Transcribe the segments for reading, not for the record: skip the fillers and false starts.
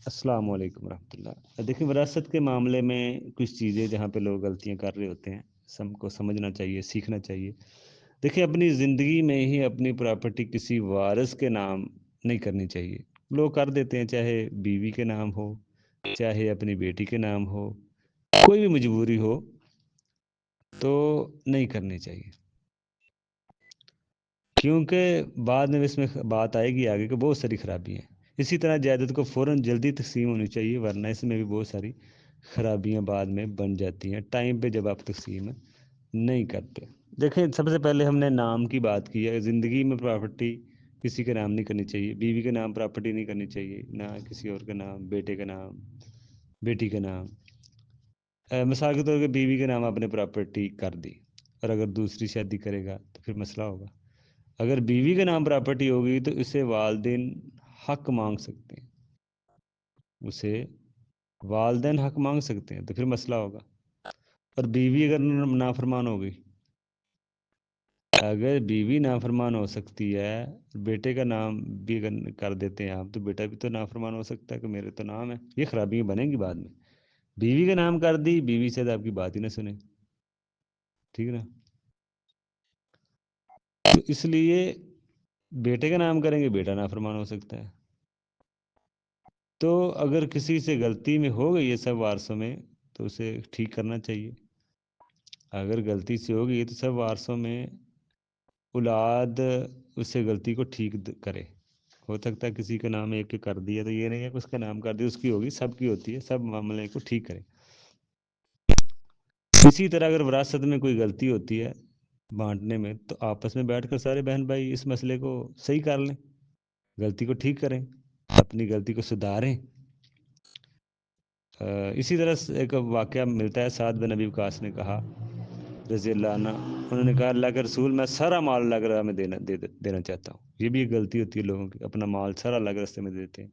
السلام علیکم ورحمۃ اللہ۔ دیکھیں، وراثت کے معاملے میں کچھ چیزیں جہاں پہ لوگ غلطیاں کر رہے ہوتے ہیں، سب کو سمجھنا چاہیے، سیکھنا چاہیے۔ دیکھیں، اپنی زندگی میں ہی اپنی پراپرٹی کسی وارث کے نام نہیں کرنی چاہیے۔ لوگ کر دیتے ہیں، چاہے بیوی کے نام ہو، چاہے اپنی بیٹی کے نام ہو، کوئی بھی مجبوری ہو تو نہیں کرنی چاہیے، کیونکہ بعد میں اس میں بات آئے گی آگے کہ بہت ساری خرابی ہیں۔ اسی طرح جائیداد کو فوراً جلدی تقسیم ہونی چاہیے، ورنہ اس میں بھی بہت ساری خرابیاں بعد میں بن جاتی ہیں ٹائم پہ جب آپ تقسیم نہیں کرتے۔ دیکھیں، سب سے پہلے ہم نے نام کی بات کی ہے۔ زندگی میں پراپرٹی کسی کے نام نہیں کرنی چاہیے، بیوی کے نام پراپرٹی نہیں کرنی چاہیے، نہ کسی اور کے نام، بیٹے کے نام، بیٹی کے نام۔ مثال کے طور پہ بیوی کے نام آپ نے پراپرٹی کر دی، اور اگر دوسری شادی کرے گا تو پھر مسئلہ ہوگا۔ اگر بیوی کے نام پراپرٹی ہوگی تو اسے والدین حق مانگ سکتے ہیں، اسے والدین حق مانگ سکتے ہیں، تو پھر مسئلہ ہوگا۔ اور بیوی اگر نافرمان ہوگی، اگر بیوی نافرمان ہو سکتی ہے، بیٹے کا نام بھی اگر کر دیتے ہیں آپ، تو بیٹا بھی تو نافرمان ہو سکتا ہے کہ میرے تو نام ہے۔ یہ خرابیاں بنیں گی بعد میں۔ بیوی کا نام کر دی، بیوی سے آپ کی بات ہی نہ سنے، ٹھیک ہے نا؟ تو اس لیے بیٹے کا نام کریں گے، بیٹا نافرمان ہو سکتا ہے۔ تو اگر کسی سے غلطی میں ہو گئی ہے سب وارثوں میں، تو اسے ٹھیک کرنا چاہیے۔ اگر غلطی سے ہو گئی تو سب وارثوں میں اولاد اس سے غلطی کو ٹھیک کرے۔ ہو سکتا ہے کسی کا نام ایک کے کر دیا، تو یہ نہیں ہے کہ اس کا نام کر دیا اس کی ہوگی، سب کی ہوتی ہے، سب معاملے کو ٹھیک کرے۔ اسی طرح اگر وراثت میں کوئی غلطی ہوتی ہے بانٹنے میں، تو آپس میں بیٹھ کر سارے بہن بھائی اس مسئلے کو صحیح کر لیں، غلطی کو ٹھیک کریں، اپنی غلطی کو سدھاریں۔ اسی طرح ایک واقعہ ملتا ہے، سعد بن ابی وقاص نے کہا رضی اللہ عنہ، انہوں نے کہا اللہ کے رسول، میں سارا مال اللہ کے راہ میں دینا چاہتا ہوں۔ یہ بھی ایک غلطی ہوتی ہے لوگوں کی، اپنا مال سارا اللہ کے راستے میں دیتے ہیں۔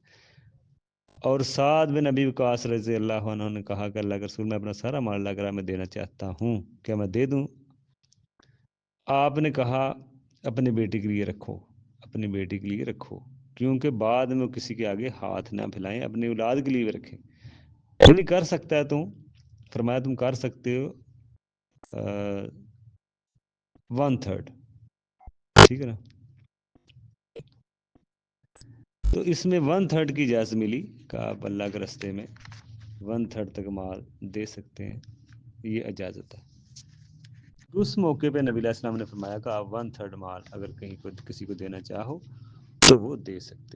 اور سعد بن ابی وقاص رضی اللہ عنہ نے کہا کہ اللہ کے رسول، میں اپنا سارا مال اللہ کے راہ میں دینا چاہتا ہوں، کیا میں دے دوں؟ آپ نے کہا اپنی بیٹی کے لیے رکھو، اپنی بیٹی کے لیے رکھو، کیونکہ بعد میں وہ کسی کے آگے ہاتھ نہ پھیلائیں، اپنی اولاد کے لیے بھی رکھیں۔ تو نہیں کر سکتا ہے تم، فرمایا تم کر سکتے ہو 1/3، ٹھیک ہے نا؟ تو اس میں 1/3 کی اجازت ملی کہ آپ اللہ کے راستے میں 1/3 تک مال دے سکتے ہیں، یہ اجازت ہے۔ اس موقع پہ نبی علیہ السلام نے فرمایا کہ آپ 1/3 مال اگر کہیں کو کسی کو دینا چاہو تو وہ دے سکتے